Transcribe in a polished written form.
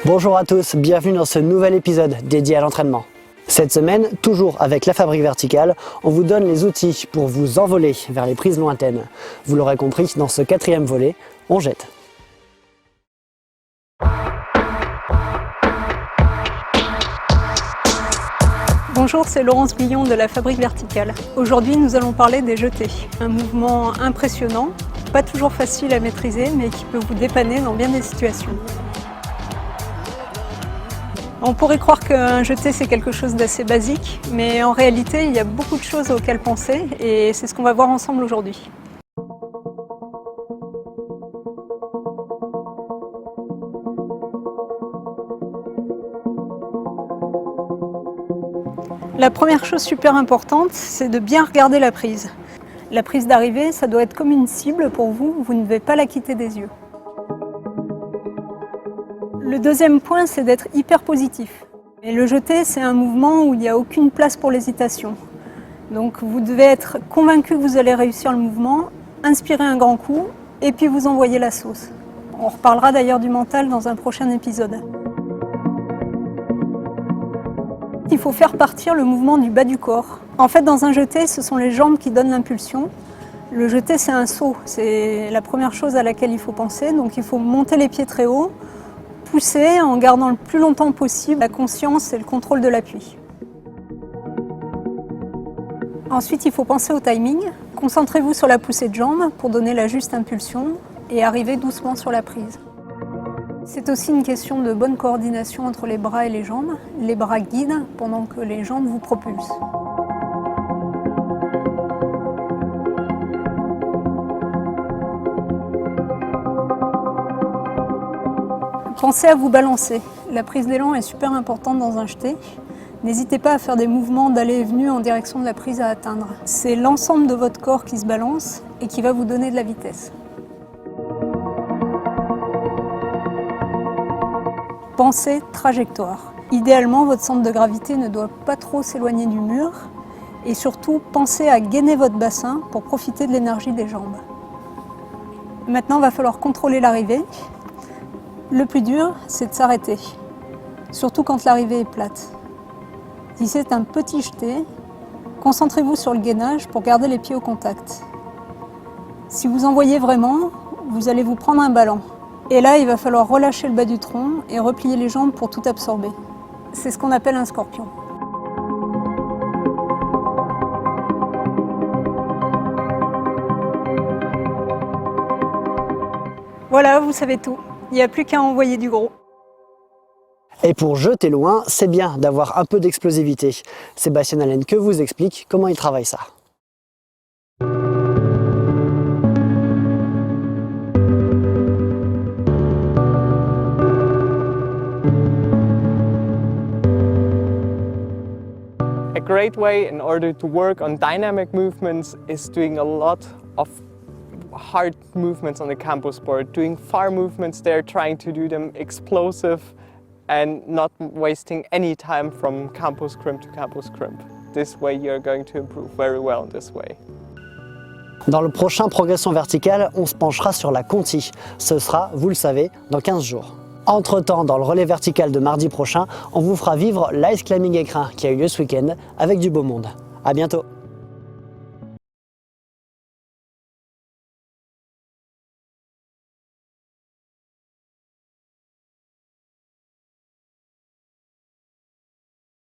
Bonjour à tous, bienvenue dans ce nouvel épisode dédié à l'entraînement. Cette semaine, toujours avec la Fabrique Verticale, on vous donne les outils pour vous envoler vers les prises lointaines. Vous l'aurez compris, dans ce 4e volet, on jette. Bonjour, c'est Laurence Guillon de la Fabrique Verticale. Aujourd'hui, nous allons parler des jetés. Un mouvement impressionnant, pas toujours facile à maîtriser, mais qui peut vous dépanner dans bien des situations. On pourrait croire qu'un jeté c'est quelque chose d'assez basique, mais en réalité il y a beaucoup de choses auxquelles penser et c'est ce qu'on va voir ensemble aujourd'hui. La première chose super importante, c'est de bien regarder la prise. La prise d'arrivée, ça doit être comme une cible pour vous, vous ne devez pas la quitter des yeux. Le deuxième point, c'est d'être hyper positif. Et le jeté, c'est un mouvement où il n'y a aucune place pour l'hésitation. Donc vous devez être convaincu que vous allez réussir le mouvement, inspirer un grand coup, et puis vous envoyer la sauce. On reparlera d'ailleurs du mental dans un prochain épisode. Il faut faire partir le mouvement du bas du corps. En fait, dans un jeté, ce sont les jambes qui donnent l'impulsion. Le jeté, c'est un saut. C'est la première chose à laquelle il faut penser. Donc il faut monter les pieds très haut, pousser en gardant le plus longtemps possible la conscience et le contrôle de l'appui. Ensuite, il faut penser au timing. Concentrez-vous sur la poussée de jambe pour donner la juste impulsion et arriver doucement sur la prise. C'est aussi une question de bonne coordination entre les bras et les jambes. Les bras guident pendant que les jambes vous propulsent. Pensez à vous balancer. La prise d'élan est super importante dans un jeté. N'hésitez pas à faire des mouvements d'aller et venue en direction de la prise à atteindre. C'est l'ensemble de votre corps qui se balance et qui va vous donner de la vitesse. Pensez trajectoire. Idéalement, votre centre de gravité ne doit pas trop s'éloigner du mur. Et surtout, pensez à gainer votre bassin pour profiter de l'énergie des jambes. Maintenant, il va falloir contrôler l'arrivée. Le plus dur, c'est de s'arrêter, surtout quand l'arrivée est plate. Si c'est un petit jeté, concentrez-vous sur le gainage pour garder les pieds au contact. Si vous envoyez vraiment, vous allez vous prendre un ballon. Et là, il va falloir relâcher le bas du tronc et replier les jambes pour tout absorber. C'est ce qu'on appelle un scorpion. Voilà, vous savez tout. Il n'y a plus qu'à envoyer du gros. Et pour jeter loin, c'est bien d'avoir un peu d'explosivité. Sébastien Allen que vous explique comment il travaille ça. A great way in order to work on dynamic movements is doing a lot of hard movements on the campo sport, doing far movements there, trying to do them explosive and not wasting any time from campo scrimp to campo scrimp. This way you're going to improve very well in this way. Dans le prochain Progression Verticale, on se penchera sur la Conti. Ce sera, vous le savez, dans 15 jours. Entre-temps, dans le relais vertical de mardi prochain, on vous fera vivre l'Ice Climbing Écrin qui a eu lieu ce week-end avec du beau monde. À bientôt.